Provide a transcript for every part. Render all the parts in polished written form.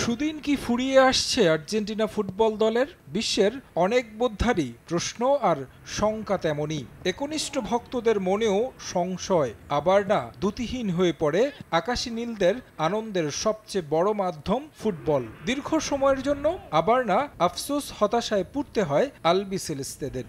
সুদিন কি ফুরিয়ে আসছে আর্জেন্টিনা ফুটবল দলের? বিশ্বের অনেক বোদ্ধারই প্রশ্ন আর শঙ্কা তেমনই। একনিষ্ঠ ভক্তদের মনেও সংশয়, আবার না দ্যুতিহীন হয়ে পড়ে আকাশী নীলদের আনন্দের সবচেয়ে বড় মাধ্যম ফুটবল। দীর্ঘ সময়ের জন্য আবার না আফসোস হতাশায় পুড়তে হয় আলবিসেলেস্তেদের।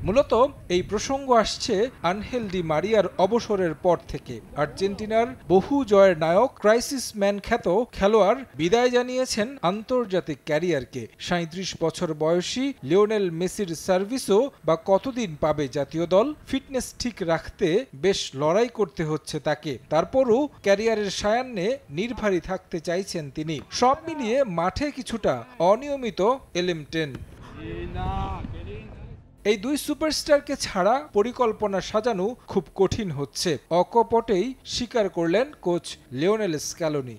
মূলত এই প্রসঙ্গ আসছে আনহেল ডি মারিয়ার অবসরের পর থেকে। আর্জেন্টিনার বহু জয়ের নায়ক, ক্রাইসিস ম্যান খ্যাত খেলোয়াড় বিদায় জানিয়েছেন আন্তর্জাতিক ক্যারিয়ারকে। ৩৭ বছর বয়সী লিওনেল মেসির সার্ভিসও বা কতদিন পাবে জাতীয় দল? ফিটনেস ঠিক রাখতে বেশ লড়াই করতে হচ্ছে তাকে। তারপরও ক্যারিয়ারের সায়ান্নে নির্ভারী থাকতে চাইছেন তিনি। সব মিলিয়ে মাঠে কিছুটা অনিয়মিত এলিমটেন। এই দুই সুপারস্টারকে ছাড়া পরিকল্পনা সাজানো খুব কঠিন হচ্ছে, অকপটেই স্বীকার করলেন কোচ লিওনেল স্ক্যালোনি।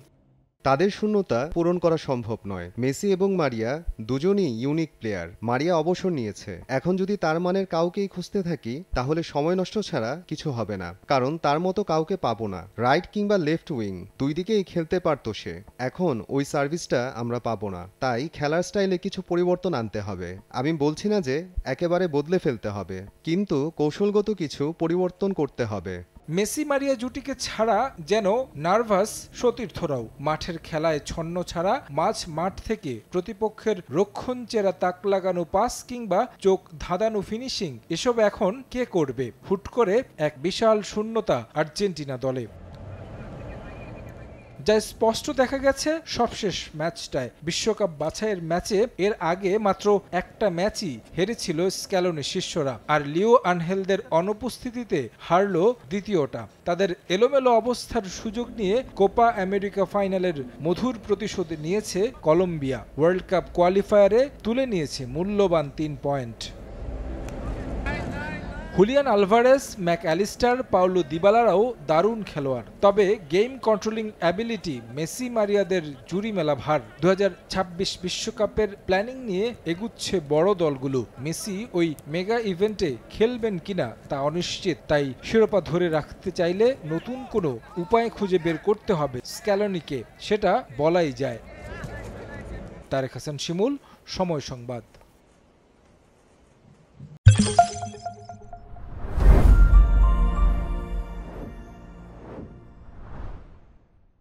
তাদের শূন্যতা পূরণ করা সম্ভব নয়। মেসি এবং মারিয়া দুজনই ইউনিক প্লেয়ার। মারিয়া অবসর নিয়েছে, এখন যদি তার মানের কাউকেই খুঁজতে থাকি তাহলে সময় নষ্ট ছাড়া কিছু হবে না, কারণ তার মতো কাউকে পাবো না। রাইট কিংবা লেফট উইং দুই দিকেই খেলতে পারত সে, এখন ওই সার্ভিসটা আমরা পাবো না। তাই খেলার স্টাইলে কিছু পরিবর্তন আনতে হবে। আমি বলছি না যে একেবারে বদলে ফেলতে হবে, কিন্তু কৌশলগত কিছু পরিবর্তন করতে হবে। মেসি মারিয়া জুটিকে ছাড়া যেন নার্ভাস সতীর্থরাও। মাঠের খেলায় ছন্ন ছাড়া মাঠ থেকে প্রতিপক্ষের রক্ষণচেরা তাক লাগানো পাস কিংবা চোখ ধাঁধানো ফিনিশিং, এসব এখন কে করবে? হুট করে এক বিশাল শূন্যতা আর্জেন্টিনা দলে, যা স্পষ্ট দেখা গেছে সবশেষ ম্যাচটায়। বিশ্বকাপ বাছাইয়ের ম্যাচে এর আগে মাত্র একটা ম্যাচই হেরেছিল স্ক্যালোনি শিষ্যরা, আর লিও আনহেলদের অনুপস্থিতিতে হারল দ্বিতীয়টা। তাদের এলোমেলো অবস্থার সুযোগ নিয়ে কোপা আমেরিকা ফাইনালের মধুর প্রতিশোধ নিয়েছে কলম্বিয়া। ওয়ার্ল্ড কাপ কোয়ালিফায়ারে তুলে নিয়েছে মূল্যবান ৩ point. Julian Alvarez, Mac Allister, Paulo দিবালারাও দারুণ খেলোয়াড়, তবে গেম কন্ট্রোলিং অ্যাবিলিটি মেসি মারিয়াদের জুরি মেলা ভার। ২০২৬ বিশ্বকাপের প্ল্যানিং নিয়ে এগুচ্ছে বড় দলগুলো। মেসি ওই মেগা ইভেন্টে খেলবেন কিনা তা অনিশ্চিত, তাই শিরোপা ধরে রাখতে চাইলে নতুন কোনো উপায় খুঁজে বের করতে হবে স্ক্যালোনিকে, সেটা বলাই যায়। তারেক হাসান শিমুল, সময় সংবাদ।